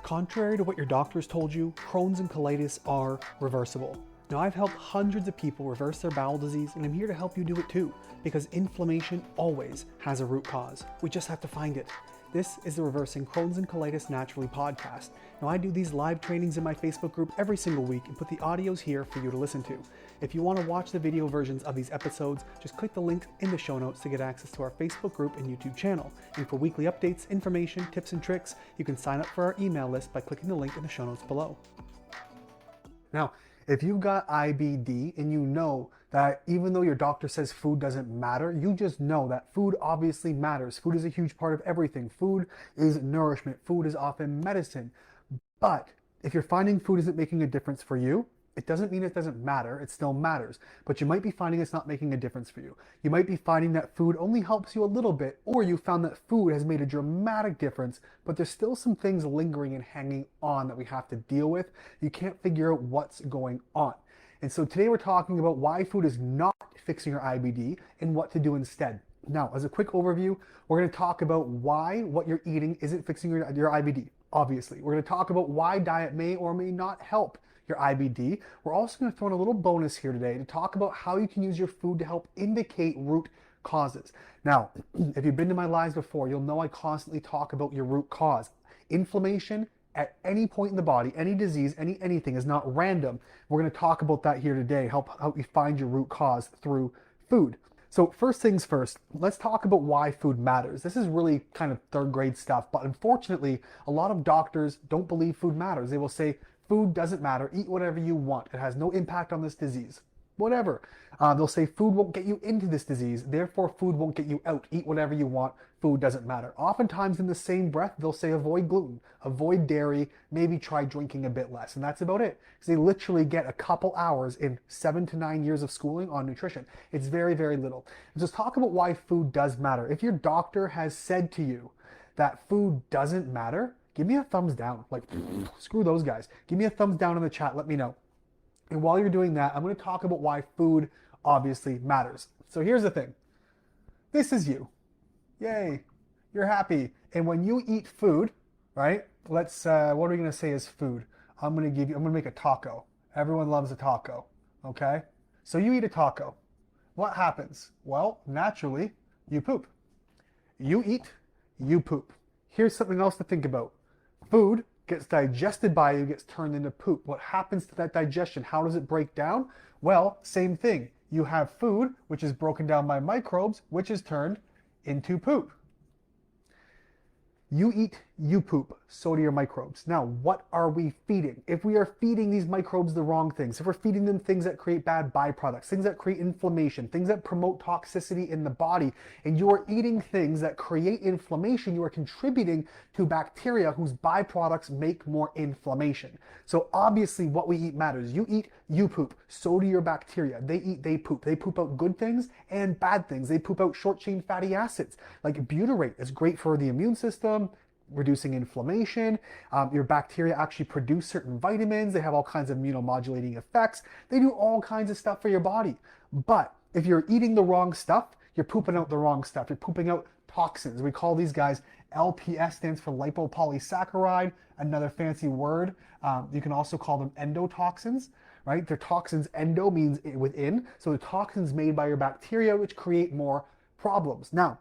Contrary to what your doctors told you, Crohn's and colitis are reversible. Now, I've helped hundreds of people reverse their bowel disease, and I'm here to help you do it too, because inflammation always has a root cause. We just have to find it. This is the Reversing Crohn's and Colitis Naturally podcast. Now, I do these live trainings in my Facebook group every single week and put the audios here for you to listen to. If you want to watch the video versions of these episodes, just click the link in the show notes to get access to our Facebook group and YouTube channel. And for weekly updates, information, tips, and tricks, you can sign up for our email list by clicking the link in the show notes below. Now, if you've got IBD and you know that even though your doctor says food doesn't matter, you just know that food obviously matters. Food is a huge part of everything. Food is nourishment. Food is often medicine. But if you're finding food isn't making a difference for you, it doesn't mean it doesn't matter. It still matters. But you might be finding it's not making a difference for you. You might be finding that food only helps you a little bit, or you found that food has made a dramatic difference, but there's still some things lingering and hanging on that we have to deal with. You can't figure out what's going on. And so today we're talking about why food is not fixing your IBD and what to do instead. Now, as a quick overview, we're going to talk about why what you're eating isn't fixing your IBD, obviously. We're going to talk about why diet may or may not help your IBD. We're also going to throw in a little bonus here today to talk about how you can use your food to help indicate root causes. Now, if you've been to my lives before, you'll know I constantly talk about your root cause. Inflammation at any point in the body, any disease, anything is not random. We're going to talk about that here today, help you find your root cause through food. So first things first, let's talk about why food matters. This is really kind of third grade stuff, but unfortunately, a lot of doctors don't believe food matters. They will say, food doesn't matter, eat whatever you want. It has no impact on this disease. Whatever. They'll say food won't get you into this disease, therefore food won't get you out. Eat whatever you want, food doesn't matter. Oftentimes in the same breath, they'll say avoid gluten, avoid dairy, maybe try drinking a bit less. And that's about it. Because they literally get a couple hours in 7 to 9 years of schooling on nutrition. It's very, very little. And just talk about why food does matter. If your doctor has said to you that food doesn't matter, give me a thumbs down. Like, screw those guys. Give me a thumbs down in the chat. Let me know. And while you're doing that, I'm going to talk about why food obviously matters. So here's the thing. This is you. Yay. You're happy. And when you eat food, right? Let's, what are we going to say is food? I'm going to make a taco. Everyone loves a taco. Okay? So you eat a taco. What happens? Well, naturally, you poop. You eat, you poop. Here's something else to think about. Food gets digested by you, gets turned into poop. What happens to that digestion? How does it break down? Well, same thing. You have food, which is broken down by microbes, which is turned into poop. You eat, you poop, so do your microbes. Now, what are we feeding? If we are feeding these microbes the wrong things, if we're feeding them things that create bad byproducts, things that create inflammation, things that promote toxicity in the body, and you are eating things that create inflammation, you are contributing to bacteria whose byproducts make more inflammation. So obviously what we eat matters. You eat, you poop, so do your bacteria. They eat, they poop. They poop out good things and bad things. They poop out short-chain fatty acids. Like butyrate is great for the immune system, reducing inflammation. Your bacteria actually produce certain vitamins. They have all kinds of immunomodulating effects. They do all kinds of stuff for your body. But if you're eating the wrong stuff, you're pooping out the wrong stuff. You're pooping out toxins. We call these guys LPS, stands for lipopolysaccharide, another fancy word. You can also call them endotoxins, right? They're toxins. Endo means within. So the toxins made by your bacteria, which create more problems. Now,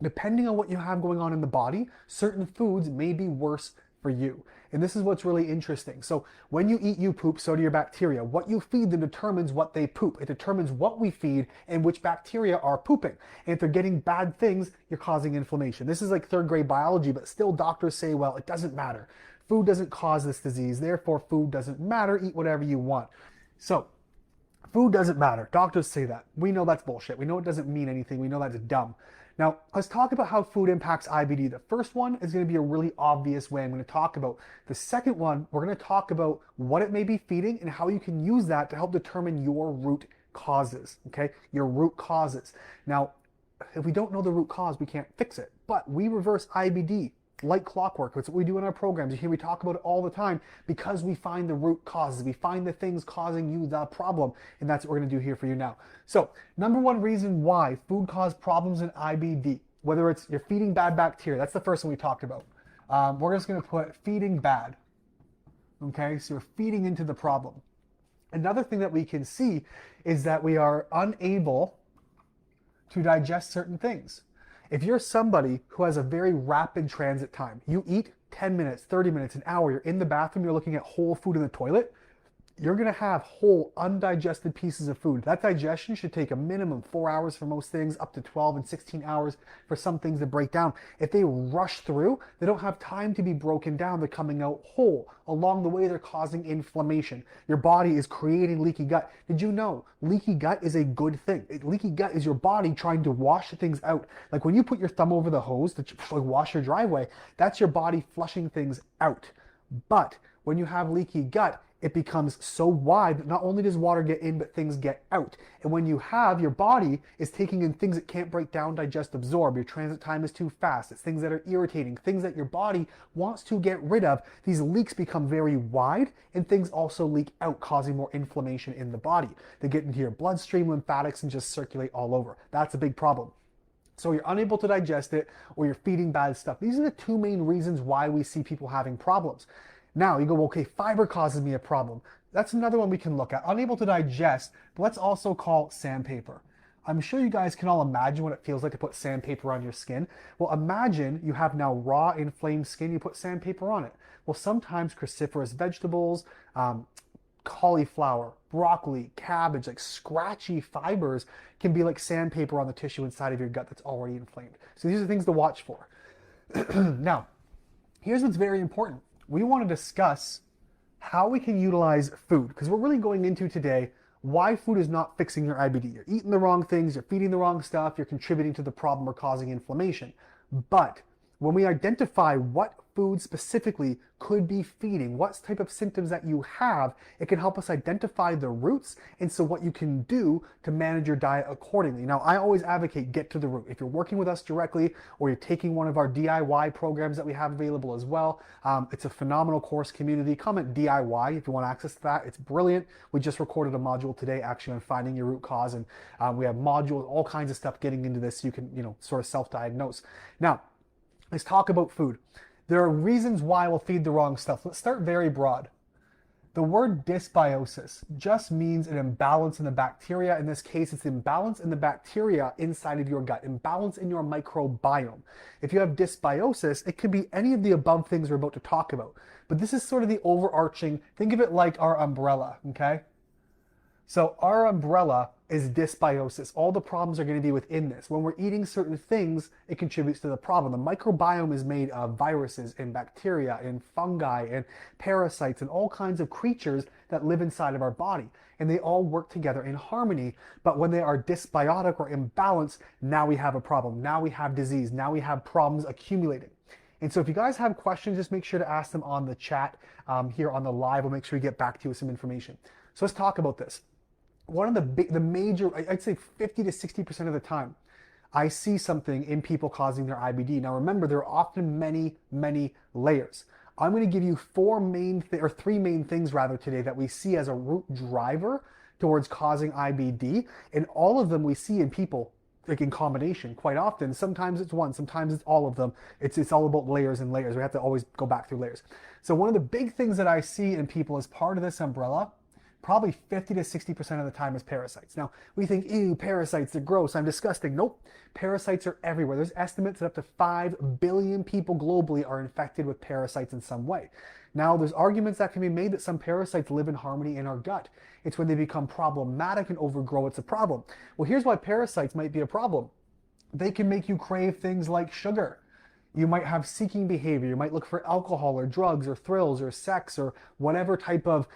depending on what you have going on in the body, certain foods may be worse for you. And this is what's really interesting. So when you eat, you poop, so do your bacteria. What you feed them determines what they poop. It determines what we feed and which bacteria are pooping. And if they're getting bad things, you're causing inflammation. This is like third grade biology, but still doctors say, well, it doesn't matter. Food doesn't cause this disease, therefore food doesn't matter. Eat whatever you want. So food doesn't matter. Doctors say that. We know that's bullshit. We know it doesn't mean anything. We know that's dumb. Now, let's talk about how food impacts IBD. The first one is going to be a really obvious way I'm going to talk about. The second one, we're going to talk about what it may be feeding and how you can use that to help determine your root causes, okay? Your root causes. Now, if we don't know the root cause, we can't fix it. But we reverse IBD like clockwork. It's what we do in our programs. You hear me talk about it all the time because we find the root causes. We find the things causing you the problem, and that's what we're going to do here for you now. So, number one reason why food causes problems in IBD, whether it's you're feeding bad bacteria, that's the first one we talked about. We're just going to put feeding bad. Okay, so you're feeding into the problem. Another thing that we can see is that we are unable to digest certain things. If you're somebody who has a very rapid transit time, you eat 10 minutes, 30 minutes, an hour, you're in the bathroom, you're looking at whole food in the toilet, you're gonna have whole undigested pieces of food. That digestion should take a minimum 4 hours for most things, up to 12 and 16 hours for some things to break down. If they rush through, they don't have time to be broken down. They're coming out whole. Along the way, they're causing inflammation. Your body is creating leaky gut. Did you know leaky gut is a good thing? Leaky gut is your body trying to wash things out. Like when you put your thumb over the hose to wash your driveway, that's your body flushing things out. But when you have leaky gut, it becomes so wide that not only does water get in, but things get out. And when you have, your body is taking in things it can't break down, digest, absorb. Your transit time is too fast. It's things that are irritating, things that your body wants to get rid of. These leaks become very wide, and things also leak out, causing more inflammation in the body. They get into your bloodstream, lymphatics, and just circulate all over. That's a big problem. So you're unable to digest it, or you're feeding bad stuff. These are the two main reasons why we see people having problems. Now you go, okay, fiber causes me a problem. That's another one we can look at. Unable to digest, but let's also call sandpaper. I'm sure you guys can all imagine what it feels like to put sandpaper on your skin. Well, imagine you have now raw, inflamed skin, you put sandpaper on it. Well, sometimes cruciferous vegetables, cauliflower, broccoli, cabbage, like scratchy fibers can be like sandpaper on the tissue inside of your gut that's already inflamed. So these are things to watch for. Now, here's what's very important. We want to discuss how we can utilize food, because we're really going into today why food is not fixing your IBD. You're eating the wrong things, you're feeding the wrong stuff, you're contributing to the problem or causing inflammation. But when we identify what food specifically could be feeding, what type of symptoms that you have, it can help us identify the roots and so what you can do to manage your diet accordingly. Now, I always advocate get to the root. If you're working with us directly or you're taking one of our DIY programs that we have available as well, it's a phenomenal course community. Comment DIY if you want access to that. It's brilliant. We just recorded a module today actually on finding your root cause, and we have modules, all kinds of stuff getting into this so you can, sort of self-diagnose. Now, let's talk about food. There are reasons why we'll feed the wrong stuff. Let's start very broad. The word dysbiosis just means an imbalance in the bacteria. In this case, it's imbalance in the bacteria inside of your gut, imbalance in your microbiome. If you have dysbiosis, it could be any of the above things we're about to talk about. But this is sort of the overarching, think of it like our umbrella, okay? So our umbrella is dysbiosis. All the problems are going to be within this. When we're eating certain things, it contributes to the problem. The microbiome is made of viruses and bacteria and fungi and parasites and all kinds of creatures that live inside of our body. And they all work together in harmony. But when they are dysbiotic or imbalanced, now we have a problem. Now we have disease. Now we have problems accumulating. And so if you guys have questions, just make sure to ask them on the chat here on the live. We'll make sure we get back to you with some information. So let's talk about this. One of the major, I'd say 50 to 60% of the time, I see something in people causing their IBD. Now remember, there are often many, many layers. I'm going to give you three main things rather today that we see as a root driver towards causing IBD. And all of them we see in people like in combination quite often. Sometimes it's one, sometimes it's all of them. It's all about layers and layers. We have to always go back through layers. So one of the big things that I see in people as part of this umbrella, probably 50 to 60% of the time, is parasites. Now, we think, ew, parasites, they're gross, I'm disgusting. Nope, parasites are everywhere. There's estimates that up to 5 billion people globally are infected with parasites in some way. Now, there's arguments that can be made that some parasites live in harmony in our gut. It's when they become problematic and overgrow, it's a problem. Well, here's why parasites might be a problem. They can make you crave things like sugar. You might have seeking behavior. You might look for alcohol or drugs or thrills or sex or whatever type of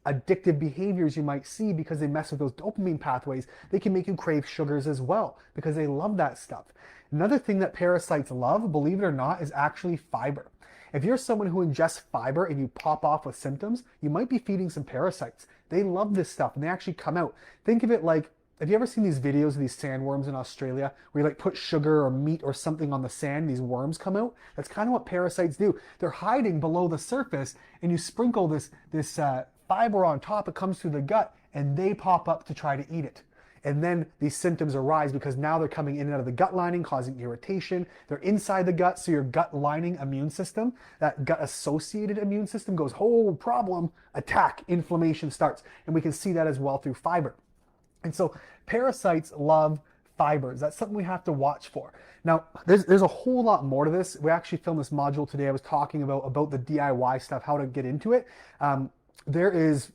addictive behaviors you might see because they mess with those dopamine pathways. They can make you crave sugars as well because they love that stuff. Another thing that parasites love, believe it or not, is actually fiber. If you're someone who ingests fiber and you pop off with symptoms, you might be feeding some parasites. They love this stuff and they actually come out. Think of it like, have you ever seen these videos of these sandworms in Australia where you like put sugar or meat or something on the sand, these worms come out? That's kind of what parasites do. They're hiding below the surface and you sprinkle this fiber on top, it comes through the gut and they pop up to try to eat it. And then these symptoms arise because now they're coming in and out of the gut lining, causing irritation. They're inside the gut, so your gut lining immune system, that gut associated immune system goes, oh, problem, attack, inflammation starts. And we can see that as well through fiber. And so parasites love fibers. That's something we have to watch for. Now, there's a whole lot more to this. We actually filmed this module today. I was talking about the DIY stuff, how to get into it. There is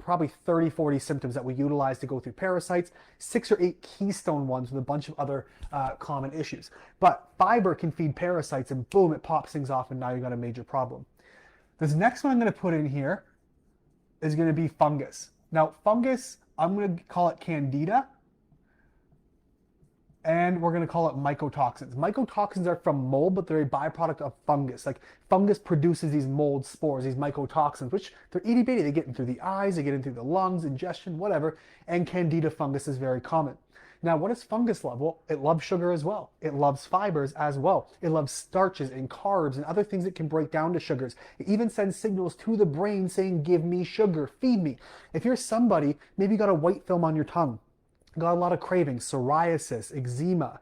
probably 30, 40 symptoms that we utilize to go through parasites, 6 or 8 keystone ones with a bunch of other common issues. But fiber can feed parasites and boom, it pops things off and now you've got a major problem. This next one I'm going to put in here is going to be fungus. Now, fungus, I'm going to call it candida. And we're going to call it mycotoxins. Mycotoxins are from mold, but they're a byproduct of fungus. Like fungus produces these mold spores, these mycotoxins, which they're itty bitty. They get in through the eyes, they get in through the lungs, ingestion, whatever. And candida fungus is very common. Now, what does fungus love? Well, it loves sugar as well. It loves fibers as well. It loves starches and carbs and other things that can break down to sugars. It even sends signals to the brain saying, give me sugar, feed me. If you're somebody, maybe you got a white film on your tongue, got a lot of cravings, psoriasis, eczema,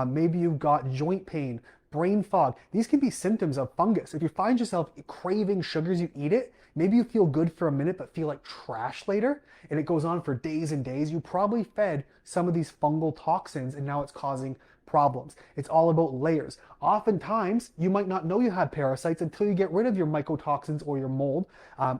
maybe you've got joint pain, brain fog. These can be symptoms of fungus. If you find yourself craving sugars, you eat it, maybe you feel good for a minute but feel like trash later, and it goes on for days and days, you probably fed some of these fungal toxins and now it's causing problems. It's all about layers. Oftentimes, you might not know you have parasites until you get rid of your mycotoxins or your mold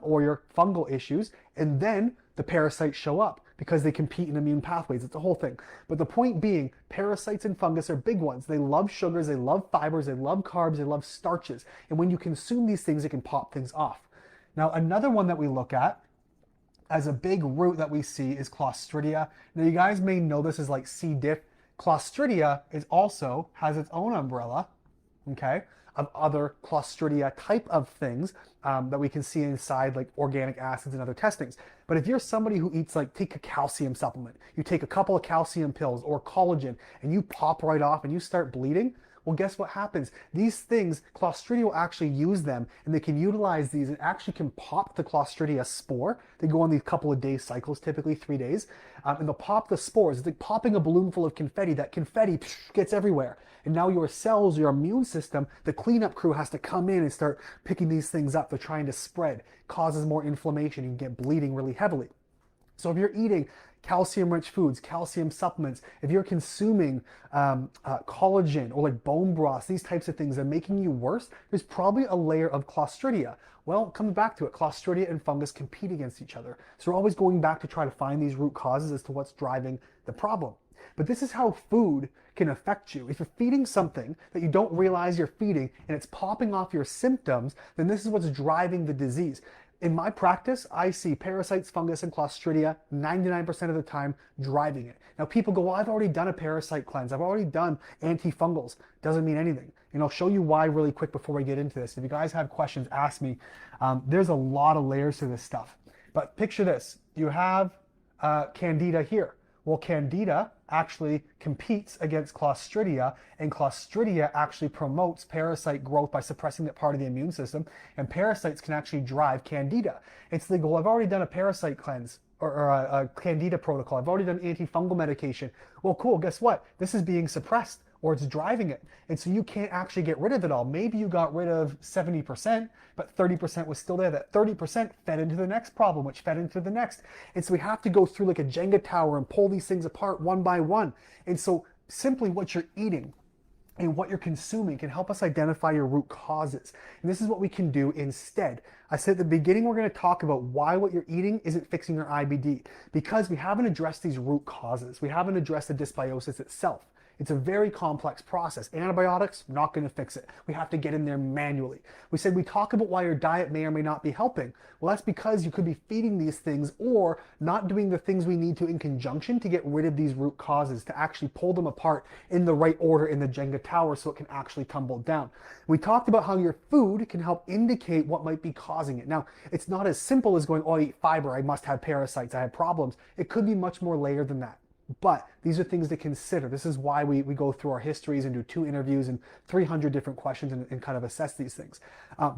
or your fungal issues, and then the parasites show up because they compete in immune pathways. It's a whole thing. But the point being, parasites and fungus are big ones. They love sugars, they love fibers, they love carbs, they love starches. And when you consume these things, it can pop things off. Now, another one that we look at as a big root that we see is Clostridia. Now, you guys may know this as like C. diff. Clostridia has its own umbrella, okay, of other Clostridia type of things that we can see inside like organic acids and other testings. But if you're somebody who eats take a calcium supplement, you take a couple of calcium pills or collagen and you pop right off and you start bleeding, well, guess what happens? These things, Clostridia will actually use them and they can utilize these and actually can pop the Clostridia spore. They go on these couple of day cycles, typically 3 days, and they'll pop the spores. It's like popping a balloon full of confetti. That confetti gets everywhere. And now your cells, your immune system, the cleanup crew has to come in and start picking these things up. They're trying to spread, causes more inflammation. You can get bleeding really heavily. So if you're eating calcium-rich foods, calcium supplements, if you're consuming collagen or like bone broths, these types of things that are making you worse, there's probably a layer of Clostridia. Well, it comes back to it. Clostridia and fungus compete against each other. So we're always going back to try to find these root causes as to what's driving the problem. But this is how food can affect you. If you're feeding something that you don't realize you're feeding and it's popping off your symptoms, then this is what's driving the disease. In my practice, I see parasites, fungus, and Clostridia 99% of the time driving it. Now people go, well, I've already done a parasite cleanse. I've already done antifungals. Doesn't mean anything. And I'll show you why really quick before we get into this. If you guys have questions, ask me. There's a lot of layers to this stuff. But picture this. You have Candida here. Well, Candida actually competes against Clostridia, and Clostridia actually promotes parasite growth by suppressing that part of the immune system, and parasites can actually drive Candida. It's the goal. I've already done a parasite cleanse or a Candida protocol. I've already done antifungal medication. Well, cool. Guess what? This is being suppressed, or it's driving it. And so you can't actually get rid of it all. Maybe you got rid of 70%, but 30% was still there. That 30% fed into the next problem, which fed into the next. And so we have to go through like a Jenga tower and pull these things apart one by one. And so simply what you're eating and what you're consuming can help us identify your root causes. And this is what we can do instead. I said at the beginning, we're going to talk about why what you're eating isn't fixing your IBD, because we haven't addressed these root causes. We haven't addressed the dysbiosis itself. It's a very complex process. Antibiotics, not going to fix it. We have to get in there manually. We said we talk about why your diet may or may not be helping. Well, that's because you could be feeding these things or not doing the things we need to in conjunction to get rid of these root causes, to actually pull them apart in the right order in the Jenga tower so it can actually tumble down. We talked about how your food can help indicate what might be causing it. Now, it's not as simple as going, oh, I eat fiber, I must have parasites, I have problems. It could be much more layered than that. But these are things to consider. This is why we go through our histories and do 2 interviews and 300 different questions and kind of assess these things.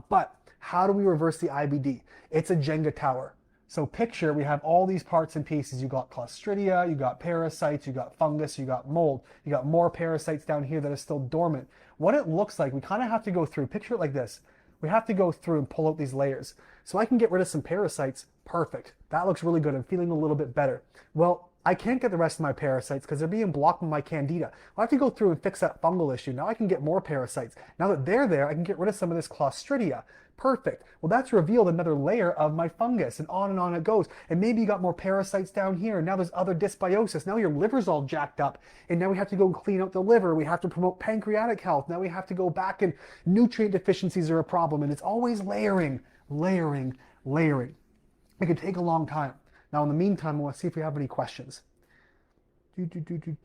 But how do we reverse the IBD? It's a Jenga tower. So picture we have all these parts and pieces. You got Clostridia, you got parasites, you got fungus, you got mold, you got more parasites down here that are still dormant. What it looks like, we kind of have to go through, picture it like this. We have to go through and pull out these layers. So I can get rid of some parasites, perfect. That looks really good. I'm feeling a little bit better. Well, I can't get the rest of my parasites because they're being blocked by my candida. I have to go through and fix that fungal issue. Now I can get more parasites. Now that they're there, I can get rid of some of this Clostridia. Perfect. Well, that's revealed another layer of my fungus, and on it goes. And maybe you got more parasites down here, and now there's other dysbiosis. Now your liver's all jacked up, and now we have to go and clean out the liver. We have to promote pancreatic health. Now we have to go back, and nutrient deficiencies are a problem, and it's always layering, layering, layering. It could take a long time. Now, in the meantime, I want to see if we have any questions.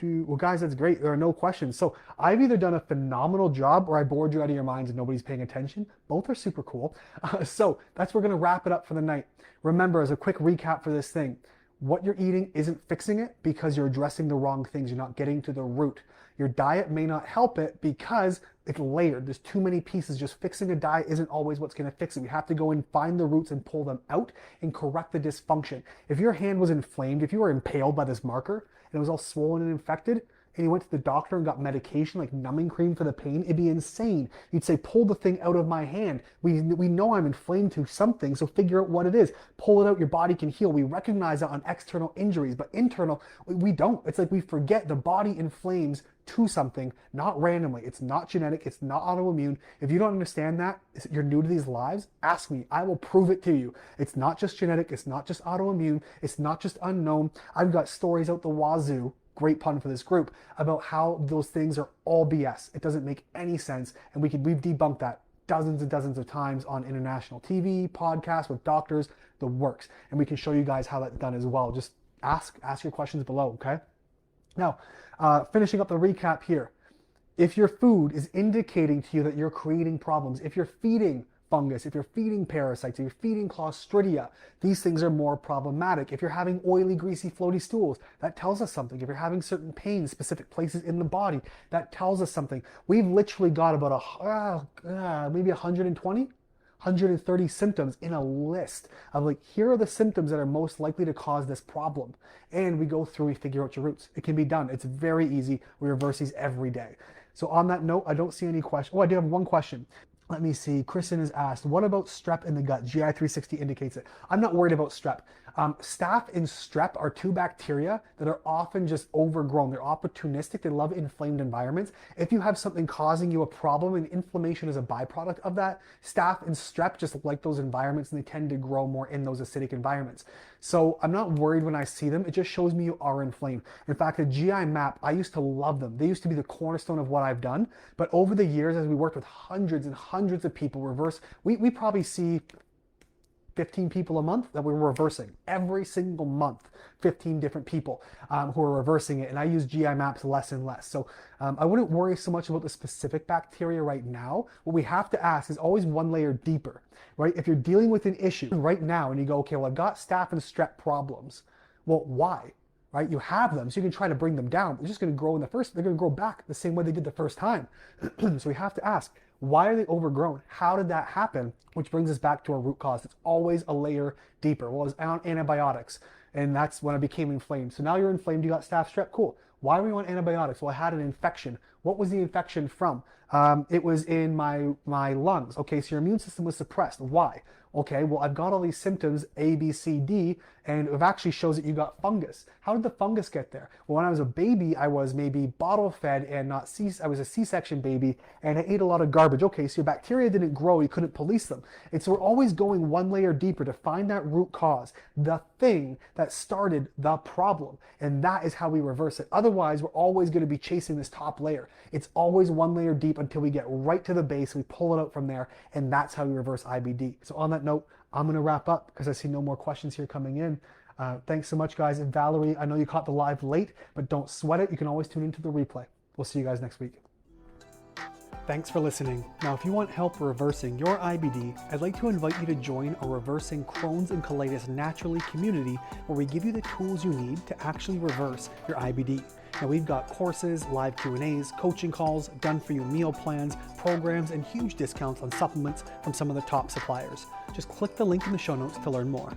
Well, guys, that's great. There are no questions. So I've either done a phenomenal job or I bored you out of your minds and nobody's paying attention. Both are super cool. So that's where we're going to wrap it up for the night. Remember, as a quick recap for this thing, what you're eating isn't fixing it because you're addressing the wrong things. You're not getting to the root. Your diet may not help it because it's layered. There's too many pieces. Just fixing a diet isn't always what's going to fix it. We have to go and find the roots and pull them out and correct the dysfunction. If your hand was inflamed, if you were impaled by this marker and it was all swollen and infected, and you went to the doctor and got medication like numbing cream for the pain, it'd be insane. You'd say, pull the thing out of my hand. We know I'm inflamed to something, so figure out what it is. Pull it out, your body can heal. We recognize that on external injuries, but internal, we don't. It's like we forget the body inflames to something, not randomly. It's not genetic, it's not autoimmune. If you don't understand that, you're new to these lives, ask me. I will prove it to you. It's not just genetic, it's not just autoimmune, it's not just unknown. I've got stories out the wazoo, great pun for this group, about how those things are all BS. It doesn't make any sense, and we've debunked that dozens and dozens of times on international TV, podcasts with doctors, the works. And we can show you guys how that's done as well. Just ask your questions below, okay? Now, finishing up the recap here. If your food is indicating to you that you're creating problems, if you're feeding fungus, if you're feeding parasites, if you're feeding Clostridia, these things are more problematic. If you're having oily, greasy, floaty stools, that tells us something. If you're having certain pains, specific places in the body, that tells us something. We've literally got about maybe 120, 130 symptoms in a list of like, here are the symptoms that are most likely to cause this problem. And we go through, we figure out your roots. It can be done. It's very easy. We reverse these every day. So on that note, I don't see any questions. Oh, I do have one question. Let me see. Kristen has asked, what about strep in the gut? GI 360 indicates it. I'm not worried about strep. Staph and strep are two bacteria that are often just overgrown. They're opportunistic. They love inflamed environments. If you have something causing you a problem and inflammation is a byproduct of that, staph and strep just like those environments and they tend to grow more in those acidic environments. So I'm not worried when I see them. It just shows me you are inflamed. In fact, the GI map, I used to love them. They used to be the cornerstone of what I've done. But over the years, as we worked with hundreds and hundreds of people reverse, we probably see 15 people a month that we're reversing every single month, 15 different people who are reversing it. And I use GI maps less and less. So I wouldn't worry so much about the specific bacteria right now. What we have to ask is always one layer deeper, right? If you're dealing with an issue right now and you go, okay, well, I've got staph and strep problems. Well, why? Right? You have them, so you can try to bring them down. They're just going to grow they're going to grow back the same way they did the first time. So we have to ask, why are they overgrown? How did that happen? Which brings us back to our root cause. It's always a layer deeper. Well, it's on antibiotics, and that's when I became inflamed. So now you're inflamed, you got staph, strep, cool. Why were you on antibiotics? Well, I had an infection. What was the infection from? It was in my lungs. Okay, so your immune system was suppressed. Why? Okay, well, I've got all these symptoms, A, B, C, D, and it actually shows that you got fungus. How did the fungus get there? Well, when I was a baby, I was maybe bottle fed and I was a C-section baby, and I ate a lot of garbage. Okay, so your bacteria didn't grow, you couldn't police them. And so we're always going one layer deeper to find that root cause, the thing that started the problem. And that is how we reverse it. Otherwise, we're always going to be chasing this top layer. It's always one layer deep until we get right to the base, we pull it out from there, and that's how we reverse IBD. So on that note, I'm going to wrap up because I see no more questions here coming in. Thanks so much, guys. And Valerie, I know you caught the live late, but don't sweat it. You can always tune into the replay. We'll see you guys next week. Thanks for listening. Now, if you want help reversing your IBD, I'd like to invite you to join our Reversing Crohn's and Colitis Naturally community, where we give you the tools you need to actually reverse your IBD. Now, we've got courses, live Q&As, coaching calls, done-for-you meal plans, programs, and huge discounts on supplements from some of the top suppliers. Just click the link in the show notes to learn more.